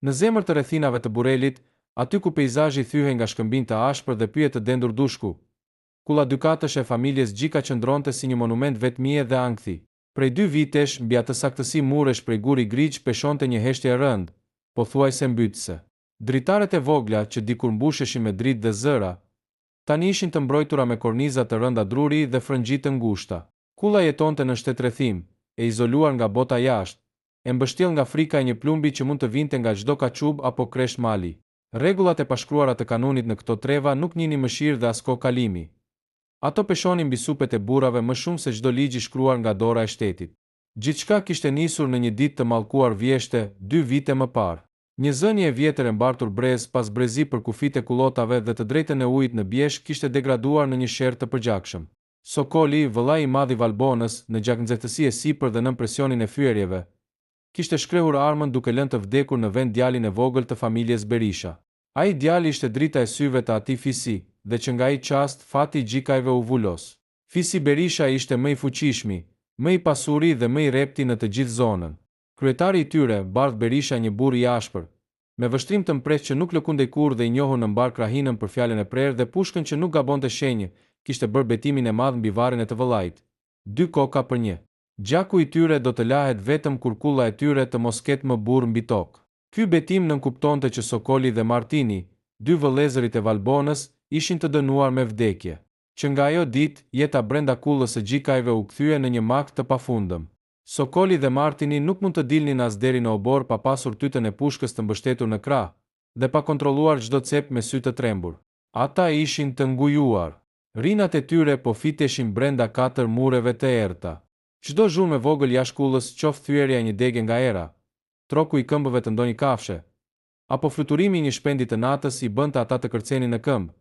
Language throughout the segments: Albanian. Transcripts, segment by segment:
Në zemër të rrethinave të burelit, aty ku peizazhi thyhej nga shkëmbin të ashpër dhe pyet të dendur dushku, kulla dykatësh e familjes Gjika qëndronte si një monument vetmie dhe ankthi. Prej 2 vitesh, mbi atë saktësi muresh prej guri griq peshonte një heshtje e rënd, pothuajse mbytëse. Dritaret e vogla që dikur mbusheshin me dritë dhe zëra, tani ishin të mbrojtura me korniza të rënda druri dhe frëngjit të ngushta. Kulla jetonte në shtetërrethim, e izoluar nga bota jashtë, e mbështjell nga frika e një plumbi që mund të vinte nga çdo kaçub apo kresh mali. Rregullat e pashkruara të kanunit në këto treva nuk njihnin mëshirë dhe asko kalimi. Ato peshonin mbi supet e burrave më shumë se çdo ligj i shkruar nga dora e shtetit. Gjithçka kishte nisur në një ditë të mallkuar vjeshte 2 vite më parë. Një zënje e vjetër e mbartur brez pas brezi për kufit e kullotave dhe të drejtën e ujit në bjesh kishte degraduar në një sherr të përgjakshëm. Sokoli, vëllai i madh i Valbonës, në gjaknxehtësi e sipër dhe nën presionin e fyerjeve, kishte shkrehur armën duke lënë të vdekur në vend djalin e vogël të familjes Berisha. Ai djali ishte drita e syve të atij fisi, dhe që nga ai çast fati i Gjikajve u vulos. Fisi Berisha ishte më i fuqishmi, më i pasuri dhe më i repti në të gjithë zonën. Kryetari i tyre, Bardh Berisha, një burr i ashpër, me vështrim të mprehtë që nuk lëkundej kurrë dhe i njohur në mbar krahinën për fjalën e prerë dhe pushkën që nuk gabonte shenjë, kishte bërë betimin e madh mbi varrin e të vëllait. 2 koka për 1. Gjaku i tyre do të lahet vetëm kur kulla e tyre të mos ketë më burr mbi tokë. Ky betim nënkuptonte që Sokoli dhe Martini, 2 vëllezërit e Valbonës, ishin të dënuar me vdekje. Që nga ajo ditë, jeta brenda kullës së Gjikajve u kthye në një makt të pafundëm. Sokoli dhe Martini nuk mund të dilnin as deri në obor pa pasur tytën e pushkës të mbështetur në krah, dhe pa kontrolluar çdo cep me sy të trembur. Ata ishin të ngujuar. Rinat e tyre po fiteshin brenda 4 mureve të errta. Çdo zhurmë e vogël jashtë kullës, qoftë thyerja e një dege nga era, troku i këmbëve të ndonjë kafshe, apo fluturimi i një shpendi të natës i bënte ata të kërcenin në këmbë,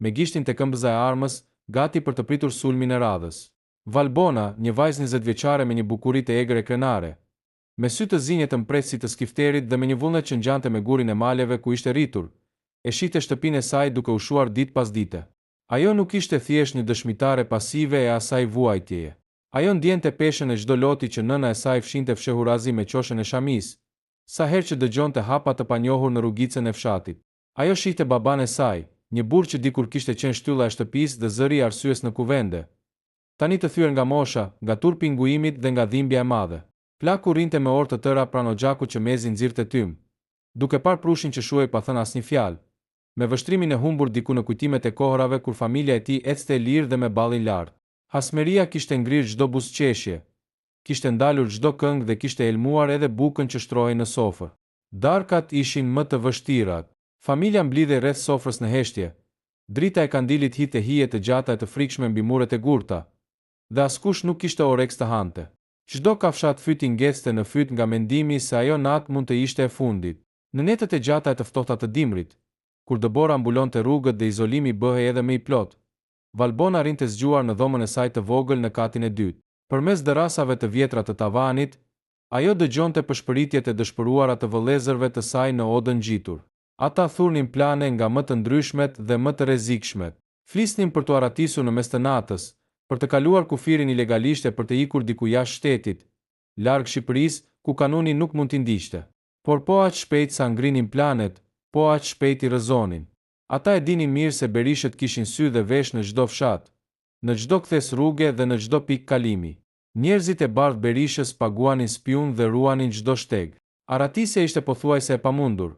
me gishtin te këmbëza e armës, gati për të pritur sulmin e radhës. Valbona, një vajzë 20 vjeçare me një bukuri të egër e krenare, me sy të zinje të mprehtë si të skifterit dhe me një vullnet që ngjante me gurin e maleve ku ishte rritur, e shihte shtëpinë e saj duke ushuar ditë pas dite. Ajo nuk ishte thjesht një dëshmitare pasive e asaj vuajtjeje. Ajo ndjente peshën e çdo loti që nëna e saj fshinte fshehurazi me qoshën e shamis, sa herë që dëgjonte hapa të panjohur në rrugicën e fshatit. Ajo shihte baban e saj, një burr që dikur kishte qenë shtylla e shtëpisë dhe zëri i arsyes në kuvende, tani të thyer nga mosha, nga turpi i ngujimit dhe nga dhimbja e madhe. Plaku rrinte me orë të tëra pranë xhakut që mezi nxirrte tym, duke parë prushin që shuhej pa thënë asnjë fjalë, me vështrimin e humbur diku në kujtimet e kohërave kur familja e tij ecte e lirë dhe me ballin lart. Hasmeria kishte ngrirë çdo buzëqeshje, kishte ndalur çdo këngë dhe kishte elmuar edhe bukën që shtrohej në sofër. Darkat ishin më të vështirat. Familja mblidhej rreth sofrës në heshtje. Drita e kandilit hite hije të gjata e të frikshme mbi muret e gurta, dhe askush nuk kishte oreks të hante. Çdo kafshat fyti ngecte në fyt nga mendimi se ajo natë mund të ishte e fundit. Në netët e gjata e të ftohta të dimrit, kur dëbora mbulonte rrugët dhe izolimi bëhej edhe më i plot, Valbona rinte zgjuar në dhomën e saj të vogël në katin e dytë. Përmes dërasave të vjetra të tavanit, ajo dëgjonte përshpëritjet e dëshpëruara të vëllezërve të saj në odën ngjitur. Ata thurnin plane nga më të ndryshmet dhe më të rrezikshmet. Flisnin për të aratisur në mes të natës, për të kaluar kufirin ilegalisht e për të ikur diku jashtë shtetit, larg Shqipërisë, ku kanuni nuk mund t'i ndiqte. Por po aq shpejt sa ngrinin planet, po aq shpejt i rrëzonin. Ata e dinin mirë se berishët kishin sy dhe vesh në çdo fshat, në çdo kthes rruge dhe në çdo pikë kalimi. Njerëzit e Bardh Berishës paguanin spiun dhe ruanin çdo shteg. Aratisja ishte pothuajse e pamundur.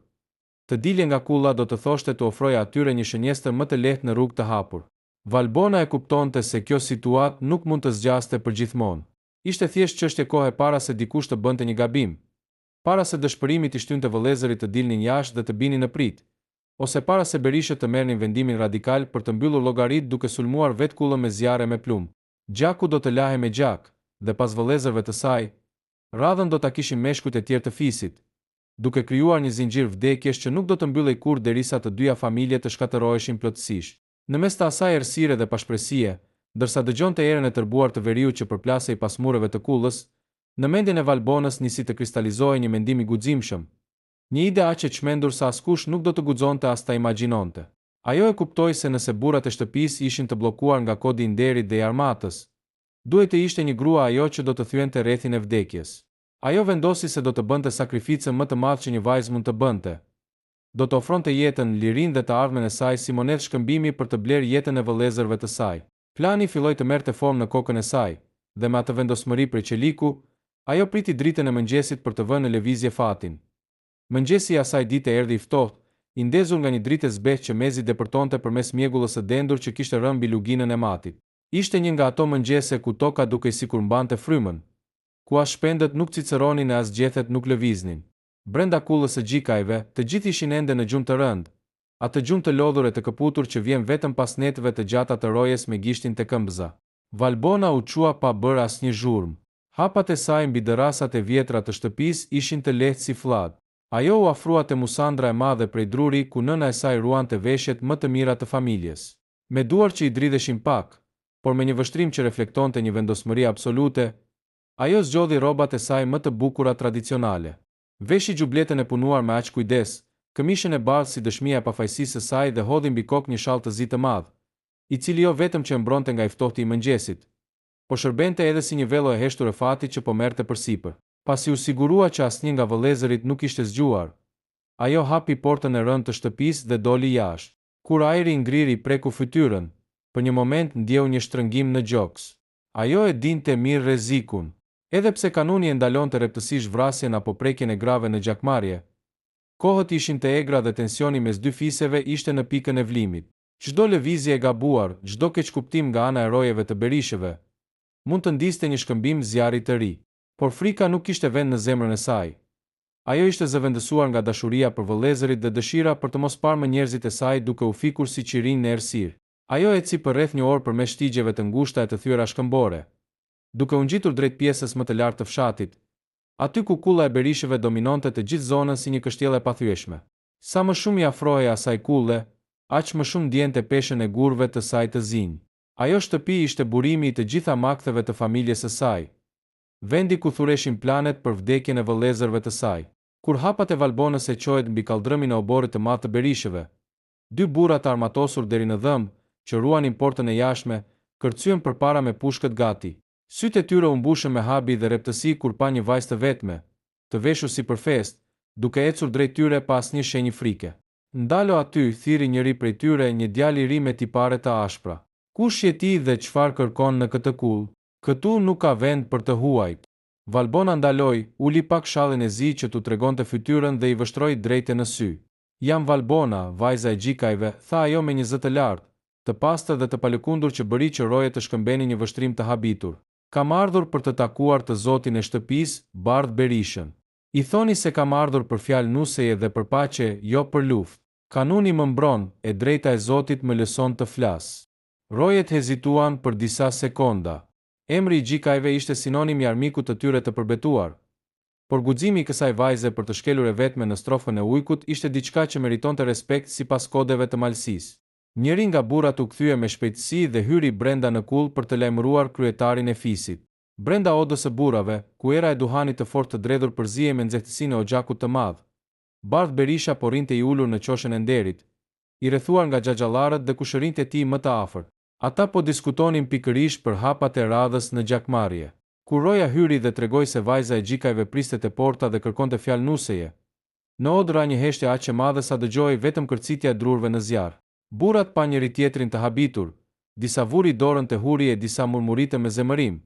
Të dilje nga kulla do të thoshte të ofroja atyre një shënjestër më të lehtë në rrugë të hapur. Valbona e kuptonte se kjo situatë nuk mund të zgjaste përgjithmonë. Ishte thjesht çështje kohe para se dikush të bënte një gabim, para se dëshpërimi t'i shtynte vëllezërit të dilnin jashtë dhe të binin në prit, ose para se berishët të merrnin vendimin radikal për të mbyllur llogarit duke sulmuar vetë kullën me zjarre me plumb. Gjaku do të lahej me gjak, dhe pas vëllezërve të saj, radhën do ta kishin meshkujt e tjerë të fisit, duke krijuar një zinxhir vdekjesh që nuk do të mbyllej kurrë derisa të dyja familje të shkatërroheshin plotësisht. Në mes të asaj errësire dhe pashpresie, ndërsa dëgjonte erën e tërbuar të veriut që përplasej pas mureve të kullës, në mendjen e Valbonës nisi të kristalizohej një mendim i guximshëm, një ide aq e çmendur sa askush nuk do të guxonte as ta imagjinonte. Ajo e kuptoi se nëse burrat e shtëpisë ishin të bllokuar nga kodi i nderit dhe i armatës, duhet të ishte një grua ajo që do të thyente rrethin e vdekjes. Ajo vendosi se do të bënte sakrificën më të madh që një vajzë mund të bënte. Do të ofronte jetën, lirinë dhe të ardhmen e saj si monedhë shkëmbimi për të blerë jetën e vëllezërve të saj. Plani filloi të merrte formë në kokën e saj, dhe me atë vendosmëri prej qeliku, ajo priti dritën e mëngjesit për të vënë në lëvizje fatin. Mëngjesi i asaj dite erdhi i ftohtë, i ndezur nga një dritë e zbehtë që mezi depërtonte përmes mjegullës së dendur që kishte rënë mbi luginën e matit. Ishte një nga ato mëngjese ku toka dukej sikur mbante frymën, ku as shpendët nuk ciceronin e as gjethet nuk lëviznin. Brenda kullës së gjikajve, të gjithë ishin ende në gjumë të rëndë, atë gjumë të lodhur e të këputur që vjen vetëm pas netëve të gjata të rojes me gishtin të këmbëza. Valbona u çua pa bërë asnjë zhurmë. Hapat e saj mbi derasat e vjetra të shtëpisë ishin të lehtë si fllad. Ajo u afrua te musandra e madhe prej druri ku nëna e saj ruante veshjet më të mira të familjes. Me duar që i dridheshin pak, por me një vështrim që reflektonte një vendosmëri absolute, ajo zgjodhi rrobat e saj më të bukura tradicionale. Veshi xhubletën e punuar me aq kujdes, këmishën e bardhë si dëshmia e pafajësisë së saj dhe hodhi mbi kokë një shall të zi të madh, i cili jo vetëm që mbronte nga i ftohti i mëngjesit, por shërbente edhe si një vello e heshtur e fatit që po merrte përsipër. Pasi u sigurua që asnjë nga vëllezërit nuk ishte zgjuar, ajo hapi portën e rënd të shtëpisë dhe doli jashtë. Kur ajri ngriri preku fytyrën, për një moment ndjeu një shtrëngim në gjoks. Ajo e dinte mirë rrezikun. Edhe pse kanuni e ndalonte rreptësisht vrasjen apo prekjen e grave në gjakmarrje, kohët ishin të egra dhe tensioni mes dy fiseve ishte në pikën e vlimit. Çdo lëvizje e gabuar, çdo keqkuptim nga ana e rojeve të Berisheve, mund të ndiste një shkëmbim zjarri të ri. Por frika nuk kishte vend në zemrën e saj. Ajo ishte zëvendësuar nga dashuria për vëllezërit dhe dëshira për të mos parë më njerëzit e saj duke u fikur si qirinj në errësirë. Ajo eci për rreth një orë përmes shtigjeve të ngushta e të thyera shkëmbore, duke u ngjitur drejt pjesës më të lartë të fshatit, aty ku kulla e Berisheve dominonte të gjithë zonën si një kështjellë e pathyeshme. Sa më shumë i afrohej asaj kulle, aq më shumë ndjente peshën e gurve të saj të zinj. Ajo shtëpi ishte burimi i të gjitha maktheve të familjes së saj. Vendi ku thureshin planet për vdekjen e vëllezërve të saj. Kur hapat e Valbonës e qohet mbi kaldrëmin e oborrit të madh të Berisheve, dy burra të armatosur deri në dhëmb, që ruanin portën e jashtme, kërcyen përpara me pushkët gati. Sytë e tyre u mbushën me habi dhe rreptësi kur pa një vajzë të vetme, të veshur si për festë, duke ecur drejt tyre pa asnjë shenjë frike. Ndalo aty, thiri njëri prej tyre, një djalë i ri me tipare të ashpra. Kush je ti dhe çfarë kërkon në këtë kull? Këtu nuk ka vend për të huajt. Valbona ndaloi, uli pak shallin e zi që tu tregonte fytyrën dhe i vështroi drejtë në sy. Jam Valbona, vajza e gjikajve, tha ajo me një zë të lartë, të pastër dhe të palëkundur që bëri që roje të shkëmbeni një vështrim të habitur. Kam ardhur për të takuar të zotin e shtëpisë, Bardh Berishën. I thoni se kam ardhur për fjalë nuseje dhe për paqe, jo për luftë. Kanuni më mbron, e drejta e Zotit më lëson të flas. Rojet hezituan për disa sekonda. Emri i gjikajve ishte sinonim i armikut të tyre të përbetuar, por guximi i kësaj vajze për të shkelur e vetme në strofën e ujkut ishte diçka që meritonte respekt sipas kodeve të malësisë. Njëri nga burrat u kthye me shpejtësi dhe hyri brenda në kull për të lajmëruar kryetarin e fisit. Brenda odës së burrave, ku era e duhanit të fortë të dredhur përzihej me nxehtësinë e oxhakut të madh, Bardh Berisha po rrinte i ulur në qoshën e nderit, i rrethuar nga xhaxhallarët dhe kushërinjtë e tij më të afërt. Ata po diskutonin pikërisht për hapat e radhës në gjakmarrje. Kur roja hyri dhe tregoi se vajza e gjikajve priste te porta dhe kërkonte fjalë nuseje, në odë ra një heshtje aq e madhe sa dëgjoi vetëm kërcitja e drurve në zjarr. Burrat pa njëri tjetrin të habitur, disa vuri dorën te huri e disa murmurite me zemërim,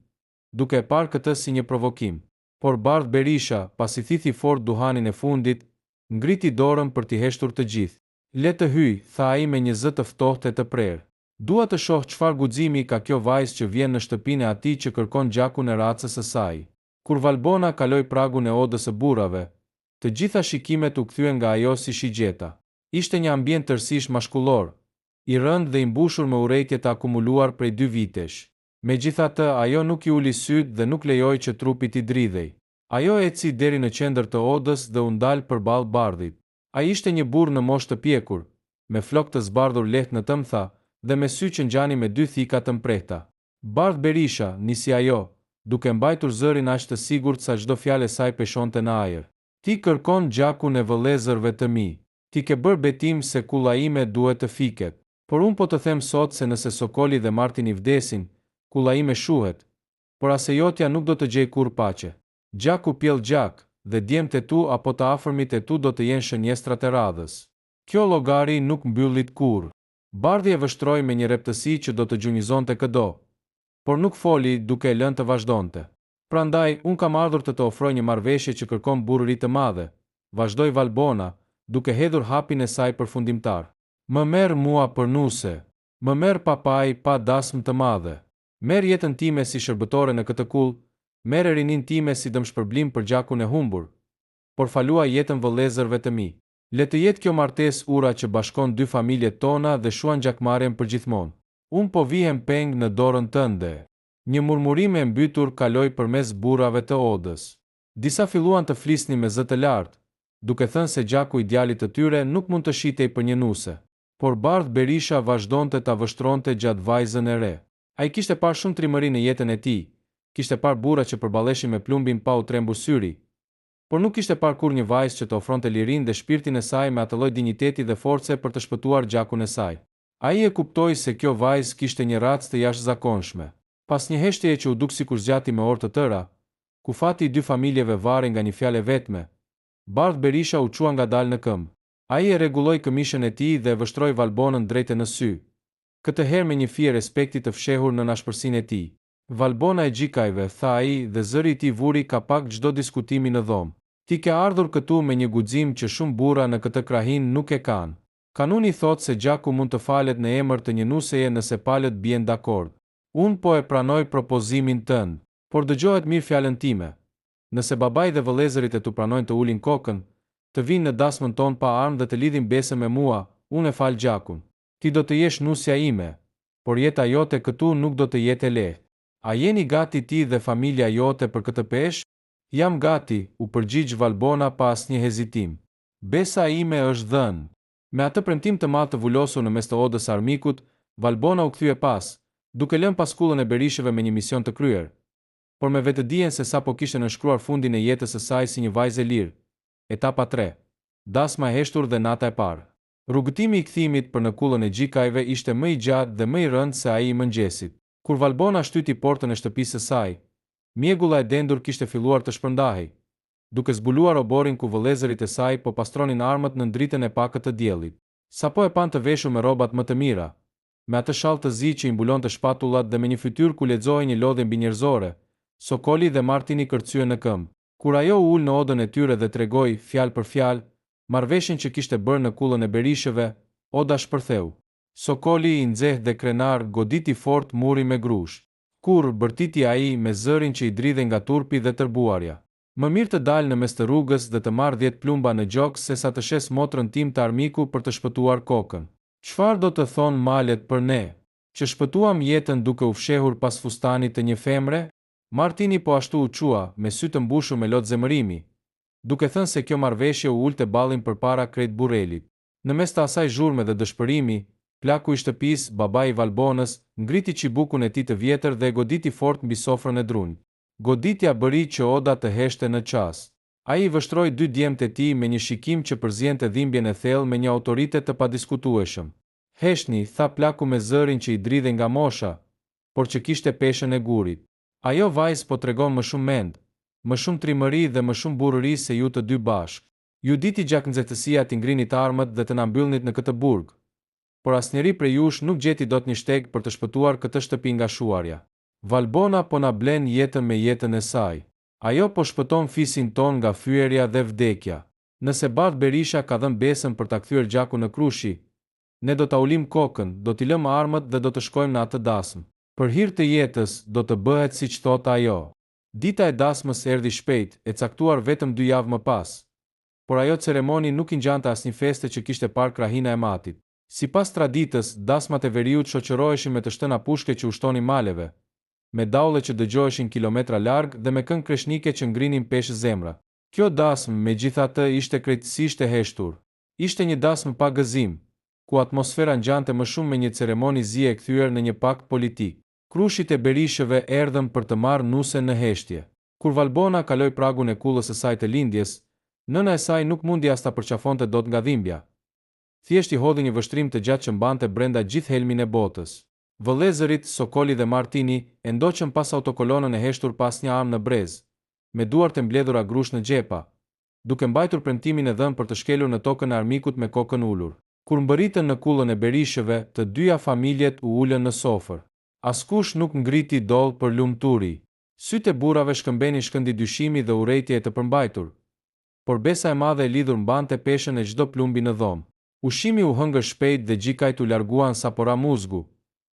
duke e parë këtë si një provokim. Por Bardh Berisha, pasi thithi fort duhanin e fundit, ngriti dorën për t'i heshtur të gjithë. Le të hyj, tha ai me një zë të ftohtë e të prerë. Dua të shoh çfarë guximi ka kjo vajzë që vjen në shtëpinë e atij që kërkon gjakun e racës së saj. Kur Valbona kaloi pragun e odës së burrave, të gjitha shikimet u kthyen nga ajo si shigjeta. Ishte një ambient tërësisht mashkullor, i rënd dhe i mbushur me urrejtje të akumuluar prej 2 vitesh. Megjithatë, ajo nuk i uli syt dhe nuk lejoi që trupi t'i dridhej. Ajo eci deri në qendër të odës dhe u ndal përballë Bardhit. Ai ishte një burr në moshë të pjekur, me flokë të zbardhur lehtë në tëmtha dhe me sy që ngjani me 2 thika të mprehta. Bardh Berisha, nisi ajo, duke mbajtur zërin aq të sigurt sa çdo fjalë e saj peshonte në ajër. Ti kërkon gjakun e vëllezërve të mi. Ti ke bërë betim se kulla ime duhet të fiket. Por un po të them sot se nëse Sokoli dhe Martini vdesin, kulla ime shuhet, por Asejotja nuk do të gjej kur paqe. Gjaku pjell gjak, dhe djemtë e tu apo të afërmit e tu do të jenë shënjestrat e radhës. Kjo llogari nuk mbyllit kur. Bardhi e vështroi me një reptësi që do të gjunjëzonte këdo, por nuk foli duke e lënë të vazhdonte. Prandaj, unë kam ardhur të ofroj një marrëveshje që kërkon burri të madhe, vazhdoi Valbona, duke hedhur hapin e saj përfundimtar. Më merr mua për nuse, më merr papaj pa dasmë të madhe. Merr jetën time si shërbëtore në këtë kull, merr rinin time si dëmshpërblim për gjakun e humbur, por falua jetën vëllezërve të mi. Le të jetë kjo martesë ura që bashkon dy familjet tona dhe shuan gjakmarrjen përgjithmonë. Unë po vihem peng në dorën tënde. Një murmurim e mbytur kaloi përmes burrave të Odës. Disa filluan të flisnin me zë të lartë, duke thënë se gjaku i djalit të tyre nuk mund të shitej për një nuse. Por Bardh Berisha vazhdonte ta vështronte gjatë vajzën e re. Ai kishte parë shumë trimëri në jetën e tij, kishte parë burra që përballeshin me plumbin pa u trembur syri, por nuk kishte parë kur një vajzë që të ofronte lirinë dhe shpirtin e saj me atë lloj dinjiteti dhe force për të shpëtuar gjakun e saj. Ai e kuptoi se kjo vajzë kishte një racë të jashtëzakonshme. Pas një heshtjeje që u duk sikur zgjati me orë të tëra, ku fati i dy familjeve varri nga një fjalë vetme, Bardh Berisha u çua ngadalë në këmbë. Ai e rregulloi këmishën e tij dhe vështroi Valbonën drejtë në sy. Këtë herë me një fije respekti të fshehur në nashpërsinë e tij. Valbona e gjikajve, tha ai, dhe zëri i tij vuri ka pak çdo diskutimi në dhomë. Ti ke ardhur këtu me një guxim që shumë burra në këtë krahin nuk e kanë. Kanuni thotë se gjaku mund të falet në emër të një nuseje nëse palët bien dakord. Unë po e pranoj propozimin tënd, por dëgjohet mirë fjalën time. Nëse babai dhe vëllezërit e tu pranojnë të ulin kokën, të vinë në dasmën ton pa armë dhe të lidhin besën me mua, unë e fal gjakun. Ti do të jesh nusja ime, por jeta jote këtu nuk do të jetë e lehtë. A jeni gati ti dhe familja jote për këtë peshë? Jam gati, u përgjigj Valbona pa asnjë hezitim. Besa ime është dhënë. Me atë premtim të madh të vulosur në mes të Odës armikut, Valbona u kthye pas, duke lënë paskullën e Berishëve me një mision të kryer, por me vetëdijen se sapo kishte nënshkruar fundin e jetës së saj si një vajzë e lirë. Etapa 3. Dasma e heshtur dhe nata e parë. Rrugëtimi i kthimit për në kullën e gjikajve ishte më i gjatë dhe më i rëndë se ai i mëngjesit. Kur Valbona shtyti portën e shtëpisë së saj, mjegulla e dendur kishte filluar të shpërndahej, duke zbuluar oborin ku vëllezërit e saj po pastronin armët në dritën e pakët të diellit. Sapo e pan të veshur me rrobat më të mira, me atë shall të zi që i mbulonte shpatullat dhe me një fytyrë ku lexohej një lodhje mbinjerëzore, Sokoli dhe Martini kërcyen në këmbë. Kur ajo u ul në odën e tyre dhe tregoi fjalë për fjalë marrëveshjen që kishte bërë në kullën e Berishëve, Oda shpërtheu. Sokoli i nxehtë dhe krenar goditi fort muri me grush. Kur bërtiti ai me zërin që i dridhe nga turpi dhe tërbuarja. Më mirë të dalë në mes të rrugës dhe të marrë 10 plumba në gjok se sa të shes motrën tim të armiku për të shpëtuar kokën. Çfarë do të thonë malet për ne? Që shpëtuam jetën duke u fshehur pas fustanit të një femre? Martini po ashtu u çua, me sy të mbushur me lot zemërimi, duke thënë se kjo marrëveshje u ulte ballin përpara krejt burrelit. Në mes të asaj zhurme dhe dëshpërimi, plaku i shtëpisë, babai i Valbonës, ngriti çibukun e tij të vjetër dhe goditi fort mbi sofrën e drunjë. Goditja bëri që Oda të heshte në qas. Ai i vështroi dy djemtë e tij me një shikim që përziente dhimbjen e thellë me një autoritet të padiskutueshëm. Heshni, tha plaku me zërin që i dridhe nga mosha, por që kishte peshën e gurit. Ajo vajzë po tregon më shumë mend, më shumë trimëri dhe më shumë burrëri se ju të dy bashk. Ju diti gjak nxehtësia të ngrinit armët dhe të na mbyllnit në këtë burg, por asnjëri prej jush nuk gjeti dot një shteg për të shpëtuar këtë shtëpi nga shuarja. Valbona po na blen jetën me jetën e saj. Ajo po shpëton fisin ton nga fyerja dhe vdekja. Nëse Bardh Berisha ka dhënë besën për ta kthyer gjakun në krushi, ne do ta ulim kokën, do t'i lëmë armët dhe do të shkojmë në atë dasmë. Për hir të jetës do të bëhet siç thot ajo. Dita e dasmës erdhi shpejt, e caktuar vetëm 2 javë më pas. Por ajo ceremoni nuk i ngjante asnjë feste që kishte parë krahina e matit. Sipas traditës, dasmat e veriut shoqëroheshin me të shtëna pushke që ushtonin maleve, me daulle që dëgjoheshin kilometra larg dhe me këngë kreshnike që ngrinin peshë zemra. Kjo dasmë, megjithatë, ishte krejtësisht e heshtur. Ishte një dasmë pa gëzim, ku atmosfera ngjante më shumë me një ceremoni zie e kthyer në një pakt politik. Krushit e Berishëve erdhën për të marrë nuse në heshtje. Kur Valbona kaloi pragun e kullës së saj të lindjes, nëna e saj nuk mundi as ta përqafonte dot nga dhimbja. Thjesht i hodhi një vështrim të gjatë që mbante brenda gjithë helmin e botës. Vëllezërit, Sokoli dhe Martini, e ndoqën pas autokolonën e heshtur pas një armë në brez, me duart e mbledhura grush në xhepa, duke mbajtur premtimin e dhënë për të shkelur në tokën e armikut me kokën ulur. Kur mbërritën në kullën e Berishëve, të dyja familjet u ulën në sofër. Askush nuk ngriti dol për lumturi. Sytë e burrave shkëmbenin shkëndi dyshimi dhe urrejtje e të përmbajtur, por besa e madhe e lidhur mbante peshën e çdo plumbi në dhomë. Ushqimi u hëngër shpejt dhe gjikajt u larguan sa pora muzgu,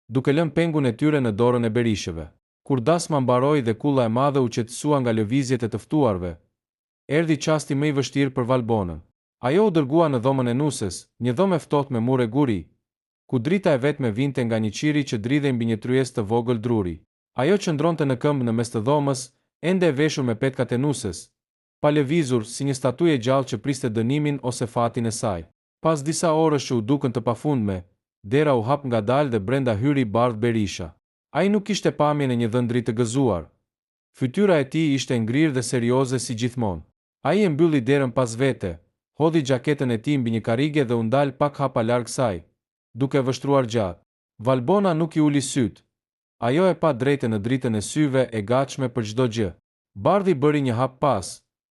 duke lënë pengun e tyre në dorën e Berishëve. Kur dasma mbaroi dhe kulla e madhe u qetësua nga lëvizjet e të ftuarve, erdhi çasti më i vështirë për Valbonën. Ajo u dërgua në dhomën e Nusës, një dhomë e ftohtë me mure guri, ku drita e vetme vinte nga një qiri që dridhej mbi një tryezë të vogël druri. Ajo qëndronte në këmbë në mes të dhomës, ende e veshur me petkat e Nusës, pa lëvizur si një statuje gjallë që priste dënimin ose fatin e saj. Pas disa orësh që u dukën të pafundme, dera u hap ngadalë dhe brenda hyri Bardh Berisha. Ai nuk kishte pamjen e një dhëndri të gëzuar. Fytyra e tij ishte ngrirë dhe serioze si gjithmonë. Ai e mbylli derën pas vete, hodhi gjaketën e tij mbi një karrige dhe u ndal pak hapa larg saj, duke vështruar gjatë. Valbona nuk i uli syt. Ajo e pa drejtë në dritën e syve e gatshme për çdo gjë. Bardhi bëri një hap pas,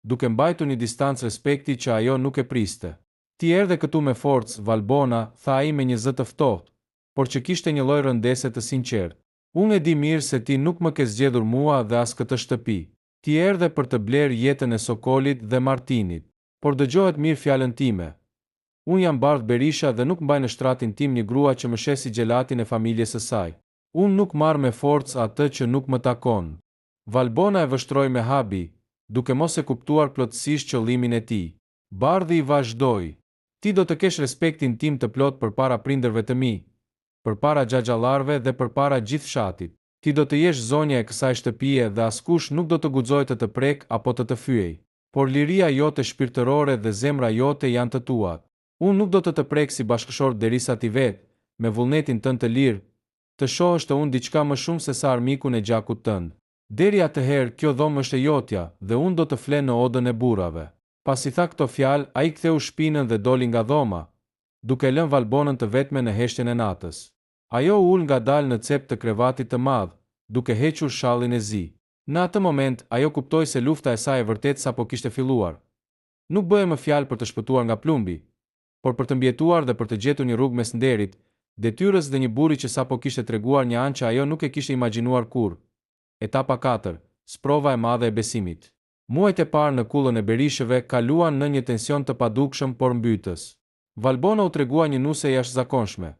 duke mbajtur një distancë respekti që ajo nuk e priste. Ti erdhe këtu me forcë, Valbona, tha ai me një zë të ftohtë, por që kishte një lloj rëndese të sinqertë. Unë e di mirë se ti nuk më ke zgjedhur mua dhe as këtë shtëpi. Ti erdhe për të bler jetën e Sokolit dhe Martinit, por dëgjohet mirë fjalën time. Unë jam Bardh Berisha dhe nuk mbaj në shtratin tim një grua që më shesi gjelatin e familjes së saj. Unë nuk marr me forcë atë që nuk më takon. Valbona e vështroi me habi, duke mos e kuptuar plotësisht qëllimin e tij. Bardhi i vazhdoi. Ti do të kesh respektin tim të plot përpara prindërve të mi, përpara xhaxhallarëve dhe përpara gjithë fshatit. Ti do të jesh zonja e kësaj shtëpie dhe askush nuk do të guxojë të të prek apo të të fyej. Por liria jote shpirtërore dhe zemra jote janë të tuat. Unë nuk do të të prek si bashkëshort derisa ti vetë, me vullnetin tënd të lirë, të shohësh të unë diçka më shumë se sa armikun e gjakut tënd. Deri atëherë kjo dhomë është e jotja dhe unë do të fle në odën e burrave. Pas i tha këto fjalë, ai ktheu shpinën dhe doli nga dhoma, duke lënë Valbonën të vetme në heshtjen e natës. Ajo u ul ngadalë në cep të krevatit të madh, duke hequr shallin e zi. Në atë moment, ajo kuptoi se lufta e saj e vërtet sapo kishte filluar. Nuk bëhej më fjalë për të shpëtuar nga plumbi, por për të mbjetuar dhe për të gjetur një rrugë mes nderit, detyrës dhe një burri që sapo kishte treguar një anë që ajo nuk e kishte imagjinuar kurrë. Etapa 4. Sprova e madhe e besimit. Muajt e parë në kullën e Berishëve kaluan në një tension të padukshëm por mbytës. Valbona u tregua një nuse jashtëzakonshme.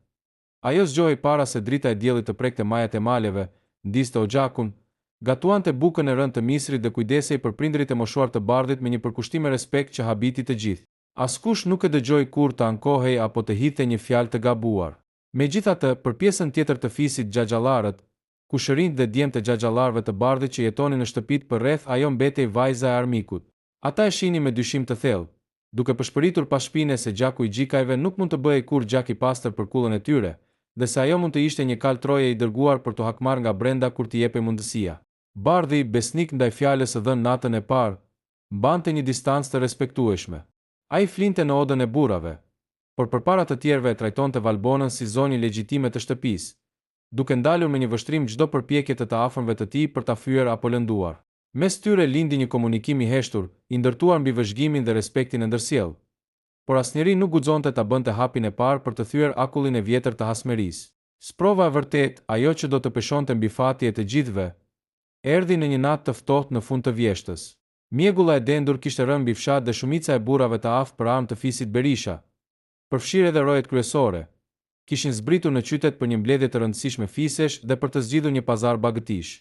Ajo zgjohej para se drita e diellit të prekte majat e maleve, ndiste oxhakun, gatuante bukën e rënd të misrit dhe kujdesej për prindërit e moshuar të Bardhit me një përkushtim me respekt që habiti të gjithë. Askush nuk e dëgjoi kur të ankohej apo të hidhte një fjalë të gabuar. Megjithatë, për pjesën tjetër të fisit xhaxhallarët, kushërinjt dhe djemtë e xhaxhallarëve të Bardhit që jetonin në shtëpitë përreth, ajo mbetej vajza e armikut. Ata e shihnin me dyshim të thellë, duke përshpëritur pas shpinës se gjaku i gjikajve nuk mund të bëhej kurrë gjak i pastër për kullën e tyre, dhe se ajo mund të ishte një kal troje i dërguar për të hakmarrë nga brenda kur t'i jepej mundësia. Bardhi, besnik ndaj fjalës së dhënë natën e parë, mbante një distancë të respektueshme. Ai flinte në odën e burrave, por përpara të tjerëve e trajtonte Valbonën si zonjë legjitime të shtëpisë, duke ndalur me një vështrim çdo përpjekje të afërmëve të tij për ta fyer apo lënduar. Mes tyre lindi një komunikim i heshtur, i ndërtuar mbi vëzhgimin dhe respektin e ndërsjellë. Por asnjëri nuk guxonte ta bënte hapin e parë për të thyer akullin e vjetër të hasmerisë. Sprova e vërtet, ajo që do të peshonte mbi fati e të gjithëve, erdhi në një natë të ftohtë në fund të vjeshtës. Mjegulla e dendur kishte rënë mbi fshat dhe shumica e burrave të aftë për armë të fisit Berisha, përfshirë edhe rojet kryesore, kishin zbritur në qytet për një mbledhje të rëndësishme fisesh dhe për të zgjidhur një pazar bagëtish.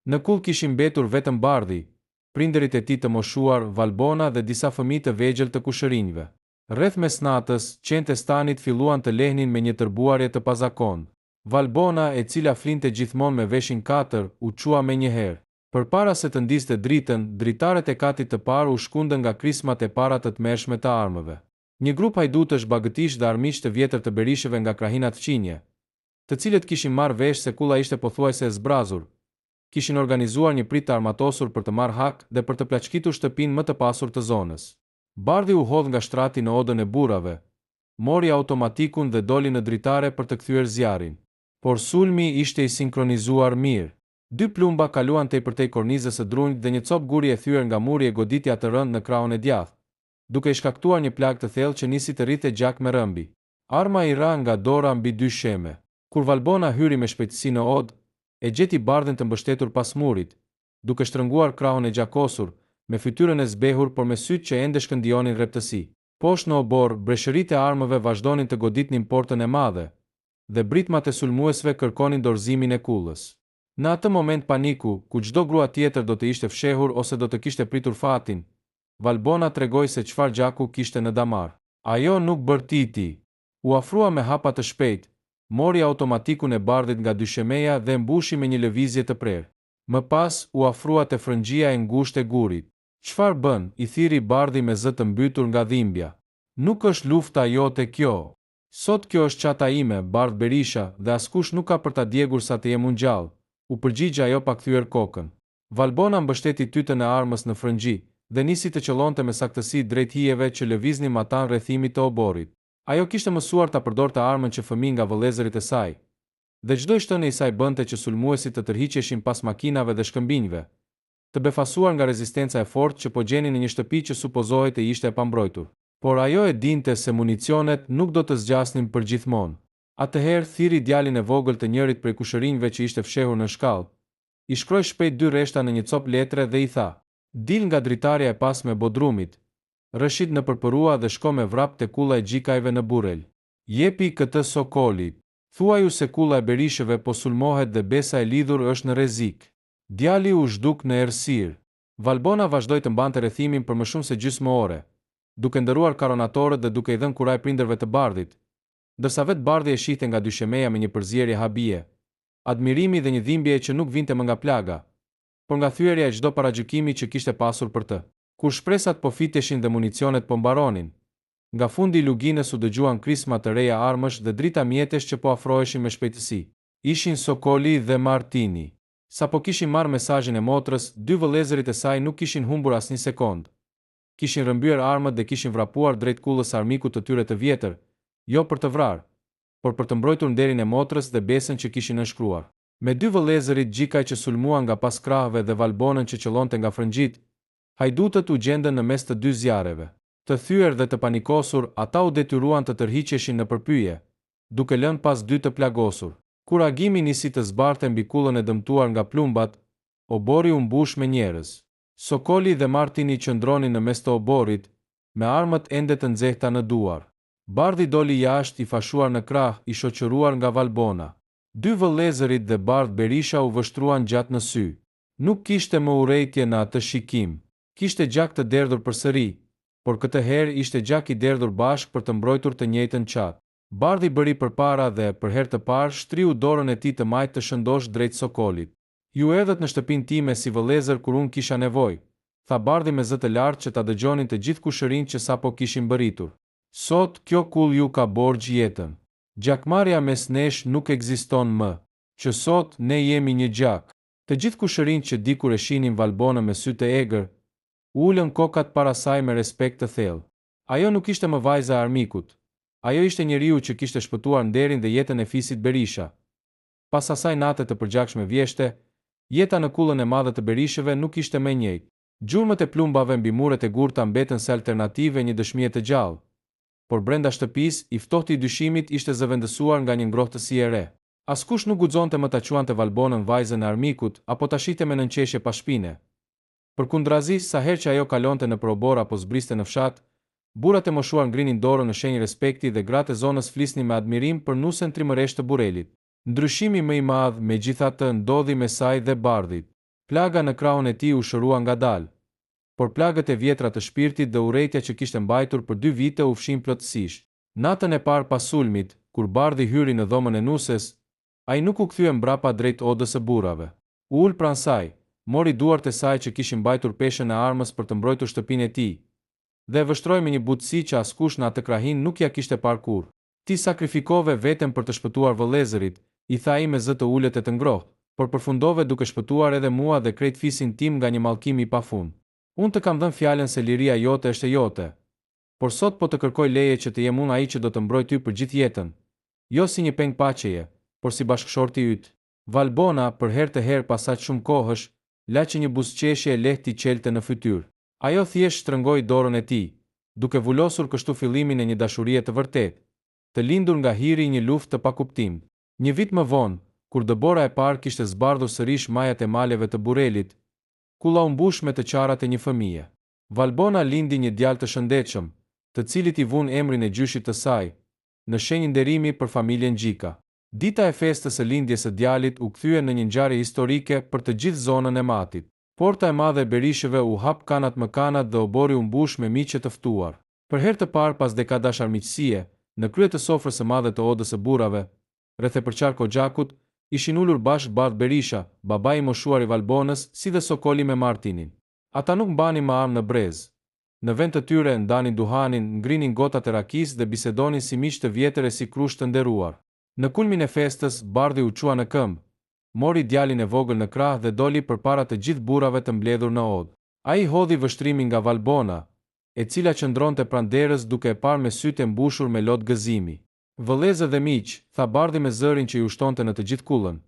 Në kull kishin mbetur vetëm Bardhi, prindërit e tij të moshuar, Valbona dhe disa fëmijë të vegjël të kushërinjve. Rreth mesnatës, qenë e stanit filluan të lehnin me një tërbuarje të pazakontë. Valbona, e cila flinte gjithmonë me veshin 4, u çua menjëherë. Përpara se të ndiste dritën, dritaret e katit të parë u shkundën nga krismat e para të tmerrshme të armëve. Një grup hajdutësh bagëtish dhe armiq të vjetër të Berishëve nga krahinat fqinje, të cilët kishin marrë vesh se kulla ishte pothuajse e zbrazur, kishin organizuar një prit të armatosur për të marrë hak dhe për të plaçkitur shtëpinë më të pasur të zonës. Bardhi u hodh nga shtrati në odën e burrave, mori automatikun dhe doli në dritare për të kthyer zjarrin. Por sulmi ishte i sinkronizuar mirë. Dy plumba kaluan tepërtej kornizës së drunjt dhe një copë guri e thyer nga muri e goditi atë rënd në krahun e djathtë, duke i shkaktuar një plagë të thellë që nisi të rrithej gjak me rëmbi. Arma i ra nga dora mbi dy sheme. Kur Valbona hyri me shpejtësi në odë, e gjeti bardhin të mbështetur pas murit, duke shtrënguar krahun e gjakosur, me fytyrën e zbehur por me sytë që ende shkëndionin rreptësi. Poshtë në obor, breshëritë e armëve vazhdonin të goditnin portën e madhe, dhe britmat e sulmuesve kërkonin dorëzimin e kullës. Në atë moment paniku, ku çdo grua tjetër do të ishte fshehur ose do të kishte pritur fatin, Valbona tregoi se çfarë gjaku kishte në damar. Ajo nuk bërtiti. U afrua me hapa të shpejt, mori automatikun e bardhit nga dyshemeja dhe mbushi me një lëvizje të prerë. Më pas, u afrua te frëngjia e ngushtë e gurit. Çfarë bën? I thiri bardhi me zë të mbytur nga dhimbja. Nuk është lufta jote kjo. Sot kjo është çata ime, Bardh Berisha, dhe askush nuk ka për ta djegur sa të jem unë gjallë. U përgjigj ajo pa kthyer kokën. Valbona mbështeti tytën e armës në frëngji dhe nisi të qëllonte me saktësi drejt hijeve që lëviznin matan rrethimit të oborit. Ajo kishte mësuar ta përdorte armën që fëmijë nga vëllezërit e saj, dhe çdo shtënë i saj bënte që sulmuesit të tërhiqeshin pas makinave dhe shkëmbinjve, të befasuar nga rezistenca e fortë që po gjenin në një shtëpi që supozohej të ishte e pambrojtur. Por ajo e dinte se municionet nuk do të zgjasnin përgjithmonë. Atëherë thiri djalin e vogël të njërit prej kushërinjve që ishte fshehur në shkallë, i shkroi shpejt 2 rreshta në një copë letre dhe i tha: "Dil nga dritarja e pasme e bodrumit, rëshit në përpërua dhe shko me vrap te kulla e gjikajve në Burrel. Jepi këtë Sokolit. Thuaju se kulla e Berishëve po sulmohet dhe besa e lidhur është në rrezik." Djali u zhduk në errësirë. Valbona vazhdoi të mbante rrethimin për më shumë se gjysmë ore, duke ndëruar karonatorët dhe duke i dhënë kuraj prindërve të bardhit, ndërsa vetë bardhi e shihte nga dyshemeja me një përzierje habie, admirimi dhe një dhimbje që nuk vinte më nga plaga, por nga thyerja e çdo paragjykimi që kishte pasur për të. Kur shpresat po fiteshin dhe municionet po mbaronin, nga fundi i luginës u dëgjuan krisma të reja armësh dhe drita mjetesh që po afroheshin me shpejtësi. Ishin Sokoli dhe Martini. Sa po kishin marrë mesazhin e motrës, 2 vëllezërit e saj nuk kishin humbur asnjë sekond. Kishin rrëmbyer armët dhe kishin vrapuar drejt kullës armikut të tyre të vjetër, jo për të vrarë, por për të mbrojtur nderin e motrës dhe besën që kishin nënshkruar. Me 2 vëllezërit gjikaj që sulmuan nga pas krahëve dhe Valbonën që qëllonte nga frëngjit, hajdutët u gjendën në mes të 2 zjarreve. Të thyer dhe të panikosur, ata u detyruan të tërhiqeshin në përpyje, duke lënë pas 2 të plagosur. Kur agimi nisi të zbarte mbi kullën e dëmtuar nga plumbat, obori u mbush me njerëz. Sokoli dhe Martini qëndronin në mes të oborit, me armët ende të nxehta në duar. Bardhi doli jashtë i fashuar në krah, i shoqëruar nga Valbona. 2 vëllezërit dhe Bardh Berisha u vështruan gjatë në sy. Nuk kishte më urrejtje në atë shikim. Kishte gjak të derdhur përsëri, por këtë herë ishte gjak i derdhur bashk për të mbrojtur të njëjtën qatë. Bardhi bëri përpara dhe, për herë të parë, shtriu dorën e tij të majtë të shëndosh drejt Sokolit. "Ju erdhët në shtëpinë time si vëllezër kur unë kisha nevojë," tha Bardhi me zë të lartë që ta dëgjonin të gjithë kushërinjtë që sapo kishin mbërritur. "Sot kjo kull ju ka borxh jetën. Gjakmarrja mes nesh nuk ekziston më. Që sot ne jemi një gjak." Të gjithë kushërinjtë që dikur e shihnin Valbonën me sy të egër, ulën kokat para saj me respekt të thellë. Ajo nuk ishte më vajza e armikut. Ajo ishte njeriu që kishte shpëtuar nderin dhe jetën e fisit Berisha. Pas asaj nate të përgjakshme vjeshte, jeta në kullën e madhe të Berishëve nuk ishte më e njëjtë. Gjurmët e plumbave mbi muret e gurta mbetën se alternative një dëshmie të gjallë, por brenda shtëpisë i ftohti i dyshimit ishte zëvendësuar nga një ngrohtësi e re. Askush nuk guxonte më ta quante Valbonën vajzën e armikut apo ta shihte me nënqeshje pa shpinë. Përkundrazi, sa herë që ajo kalonte në probor apo zbriste në fshat, burrat e moshuar ngrinin dorën në shenjë respekti dhe gratë e zonës flisnin me admirim për nusën trimëresh të Burrelit. Ndryshimi më i madh, megjithatë, ndodhi me saj dhe Bardhit. Plaga në krahun e tij u shërua ngadalë, por plagët e vjetra të shpirtit dhe urrejtja që kishte mbajtur për 2 vite u fshin plotësisht. Natën e parë pas sulmit, kur Bardhi hyri në dhomën e nusës, ai nuk u kthye mbrapa drejt odës së burrave. U ul pranë saj, mori duart e saj që kishin mbajtur peshën e armës për të mbrojtur shtëpinë e tij, dhe vështroi me një butësi që askush në atë krahin nuk ja kishte parë kurrë. "Ti sakrifikove veten për të shpëtuar vëllezërit," i tha ai me zë të ulët e të ngrohtë, "por përfundove duke shpëtuar edhe mua dhe krejt fisin tim nga një mallkim i pafund. Unë të kam dhënë fjalën se liria jote është e jote, por sot po të kërkoj leje që të jem unë ai që do të mbroj ty për gjithë jetën, jo si një peng paqeje, por si bashkëshorti yt." Valbona, për herë të herë pas aq shumë kohësh, la që një buzëqeshje e lehtë i çelte në fytyrë. Ajo thjesht shtrëngoi dorën e tij, duke vullosur kështu fillimin e një dashurie të vërtetë, të lindur nga hiri i një lufte të pakuptim. Një vit më vonë, kur dëbora e parë kishte zbardhur sërish majat e maleve të Burelit, kulla u mbush me të qarat e një fëmije. Valbona lindi një djalë të shëndetshëm, të cilit i vun emrin e gjyshit të saj, në shenjë nderimi për familjen Gjika. Dita e festës së lindjes së djalit u kthye në një ngjarje historike për të gjithë zonën e Matit. Porta e madhe e Berishëve u hap kanat më kanat dhe obori u mbush me miqe të ftuar. Për herë të parë pas dekadash armiqësie, në krye të sofrës së madhe të odës së burrave, rreth e përqar Kogjakut, ishin ulur bashkë Bardh Berisha, babai i moshuar i Valbonës, si dhe Sokoli me Martinin. Ata nuk mbanin më armë në brez. Në vend të tyre ndanin duhanin, ngrinin gotat e rakisë dhe bisedonin si miq të vjetër e si krush të nderuar. Në kulmin e festës, Bardhi u çua në këmbë, mori djalin e vogël në krah dhe doli përpara të gjithë burrave të mbledhur në odë. Ai hodhi vështrimin nga Valbona, e cila qëndronte pranë derës duke e parë me sytë e mbushur me lot gëzimi. Vëllezër dhe miq, tha Bardhi me zërin që i ushtonte në të gjithë kullën.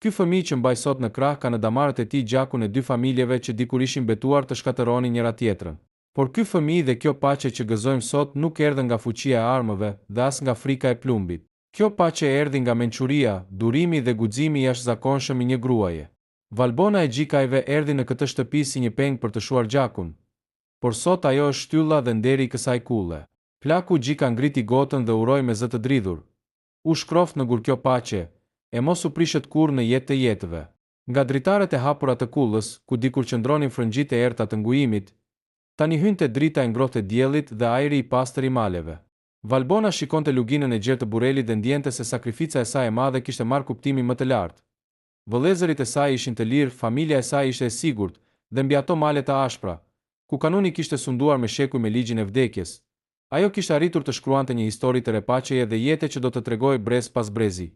Ky fëmijë që mbaj sot në krah ka në damarët e tij gjakun e dy familjeve që dikur ishin betuar të shkatëronin njëra tjetrën. Por ky fëmijë dhe kjo paqe që gëzojmë sot nuk erdhën nga fuqia e armëve dhe as nga frika e plumbit. Kjo paqe erdhi nga mençuria, durimi dhe guximi i jashtëzakonshëm i një gruaje. Valbona e Gjikajve erdhi në këtë shtëpi si një peng për të shuar gjakun, por sot ajo është shtylla dhe nderi i kësaj kulle. Plaku Gjika ngriti gotën dhe uroi me zë të dridhur. U shkroft në gur kjo paqe, e mos u prishet kur në jetë të jetëve. Nga dritaret e hapura të kullës, ku dikur qëndronin frëngjit e errta të ngujimit, tani hynte drita e ngrohtë e diellit dhe ajri i pastër i maleve. Valbona shikonte luginën e gjerë të Burelit dhe ndjente se sakrifica e saj e madhe kishte marrë kuptimin më të lartë. Vëllezërit e saj ishin të lirë, familja e saj ishte e sigurt, dhe mbi ato male të ashpra, ku kanuni kishte sunduar me shekuj me ligjin e vdekjes, ajo kishte arritur të shkruante një histori të repaqeje dhe jete që do të tregojë brez pas brezi.